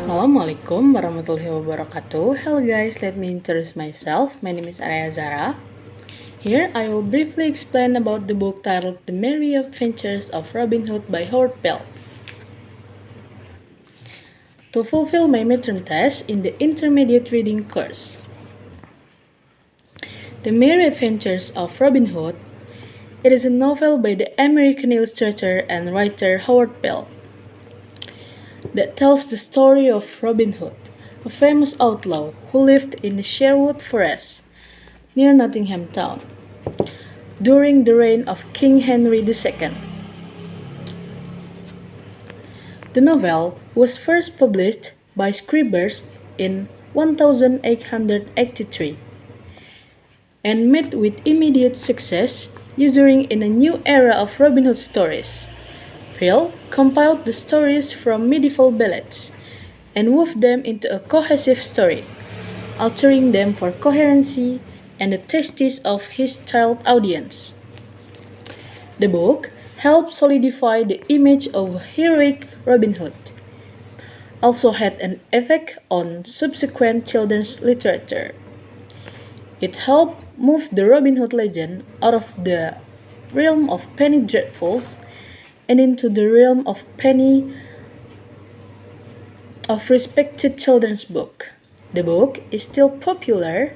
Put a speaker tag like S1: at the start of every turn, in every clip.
S1: Assalamualaikum warahmatullahi wabarakatuh. Hello guys, let me introduce myself. My name is Arraya Azzahra. Here I will briefly explain about the book titled The Merry Adventures of Robin Hood by Howard Pyle. To fulfill my midterm test in the intermediate reading course. The Merry Adventures of Robin Hood. It is a novel by the American illustrator and writer Howard Pyle that tells the story of Robin Hood, a famous outlaw who lived in the Sherwood Forest near Nottingham Town during the reign of King Henry II. The novel was first published by Scribers in 1883 and met with immediate success, ushering in a new era of Robin Hood stories. Pyle compiled the stories from medieval ballads and wove them into a cohesive story, altering them for coherency and the tastes of his child audience. The book helped solidify the image of heroic Robin Hood, also had an effect on subsequent children's literature. It helped move the Robin Hood legend out of the realm of penny dreadfuls and into the realm of respected children's book. The book is still popular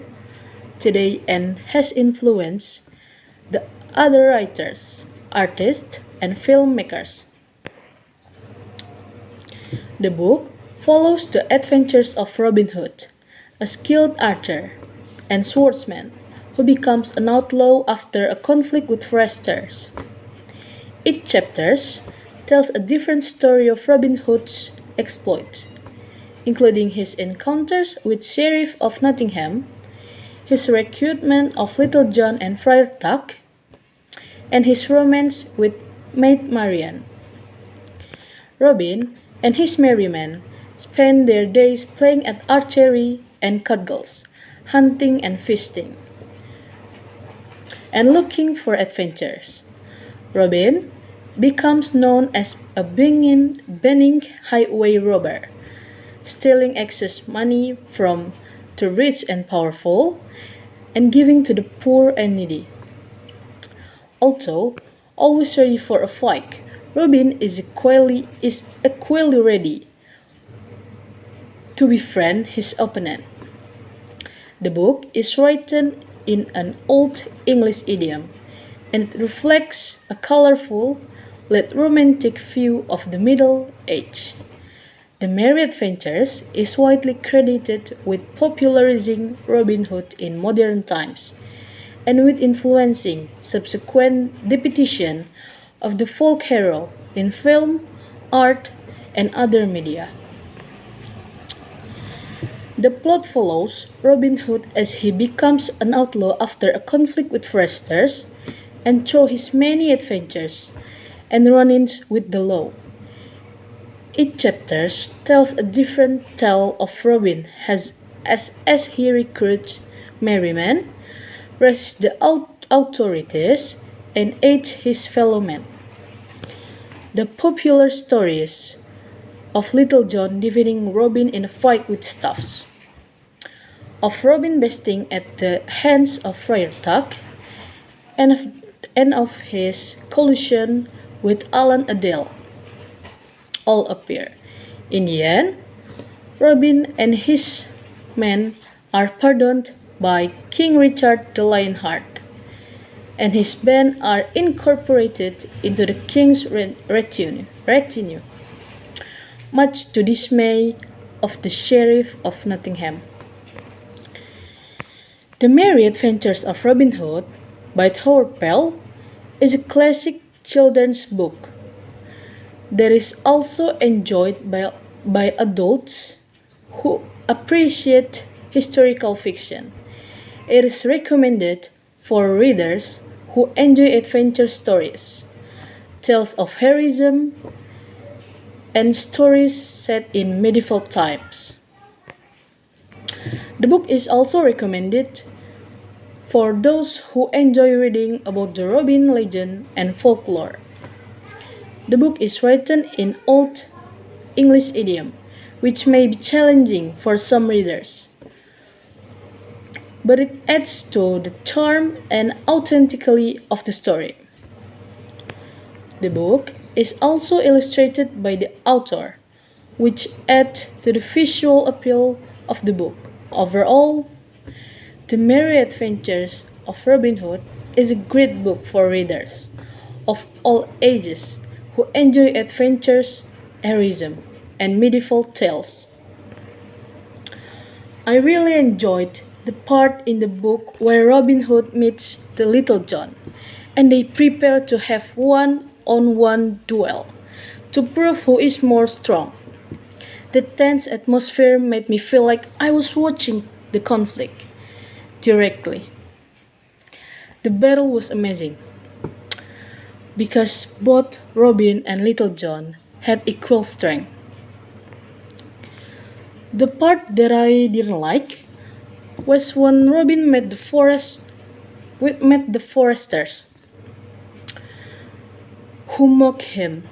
S1: today and has influenced the other writers, artists, and filmmakers. The book follows the adventures of Robin Hood, a skilled archer and swordsman who becomes an outlaw after a conflict with foresters. Each chapter tells a different story of Robin Hood's exploits, including his encounters with Sheriff of Nottingham, his recruitment of Little John and Friar Tuck, and his romance with Maid Marian. Robin and his merry men spend their days playing at archery and cudgels, hunting and feasting, and looking for adventures. Robin becomes known as a benign highway robber, stealing excess money from the rich and powerful and giving to the poor and needy. Although always ready for a fight, Robin is equally ready to befriend his opponent. The book is written in an Old English idiom, and it reflects a colorful, yet romantic view of the Middle Age. The Merry Adventures is widely credited with popularizing Robin Hood in modern times, and with influencing subsequent depiction of the folk hero in film, art, and other media. The plot follows Robin Hood as he becomes an outlaw after a conflict with foresters and through his many adventures and run-ins with the law. Each chapter tells a different tale of Robin as he recruits merry men, resists the authorities, and aids his fellow men. The popular stories of Little John defeating Robin in a fight with staffs, of Robin besting at the hands of Friar Tuck, and of his collusion with Alan Adele, all appear. In the end, Robin and his men are pardoned by King Richard the Lionheart, and his band are incorporated into the king's retinue, much to dismay of the Sheriff of Nottingham. The Merry Adventures of Robin Hood by Howard Pyle is a classic children's book that is also enjoyed by adults who appreciate historical fiction. It is recommended for readers who enjoy adventure stories, tales of heroism, and stories set in medieval times. The book is also recommended for those who enjoy reading about the Robin legend and folklore. The book is written in Old English idiom, which may be challenging for some readers, but it adds to the charm and authenticity of the story. The book is also illustrated by the author, which adds to the visual appeal of the book. Overall, The Merry Adventures of Robin Hood is a great book for readers of all ages who enjoy adventures, heroism, and medieval tales. I really enjoyed the part in the book where Robin Hood meets the Little John and they prepare to have one-on-one duel to prove who is more strong. The tense atmosphere made me feel like I was watching the conflict directly. The battle was amazing because both Robin and Little John had equal strength. The part that I didn't like was when Robin met the foresters who mocked him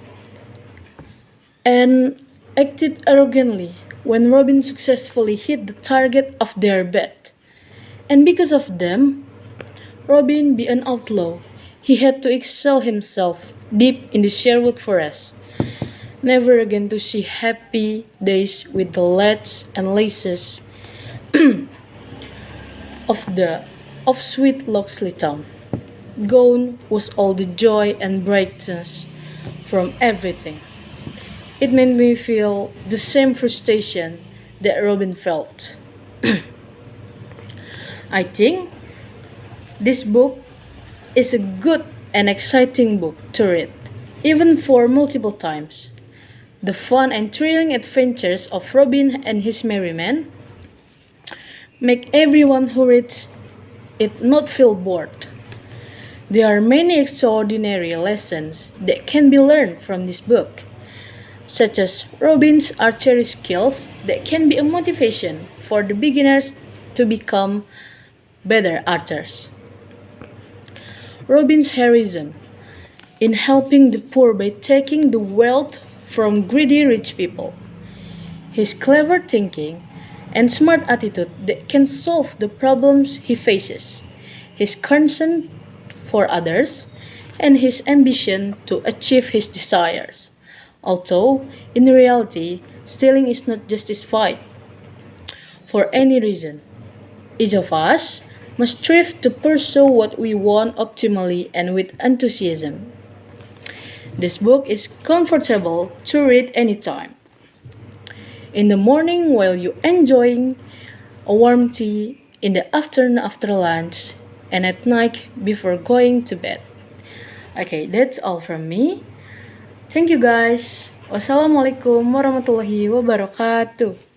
S1: and acted arrogantly when Robin successfully hit the target of their bet. And because of them, Robin be an outlaw. He had to exile himself deep in the Sherwood forest, never again to see happy days with the lads and laces of sweet Locksley Town. Gone was all the joy and brightness from everything. It made me feel the same frustration that Robin felt. I think this book is a good and exciting book to read, even for multiple times. The fun and thrilling adventures of Robin and his merry men make everyone who reads it not feel bored. There are many extraordinary lessons that can be learned from this book, such as Robin's archery skills that can be a motivation for the beginners to become better archers. Robin's heroism in helping the poor by taking the wealth from greedy rich people. His clever thinking and smart attitude that can solve the problems he faces. His concern for others and his ambition to achieve his desires. Although, in reality, stealing is not justified for any reason. Each of us must strive to pursue what we want optimally and with enthusiasm. This book is comfortable to read anytime. In the morning while you enjoying a warm tea, in the afternoon after lunch, and at night before going to bed. Okay, that's all from me. Thank you guys. Wassalamualaikum warahmatullahi wabarakatuh.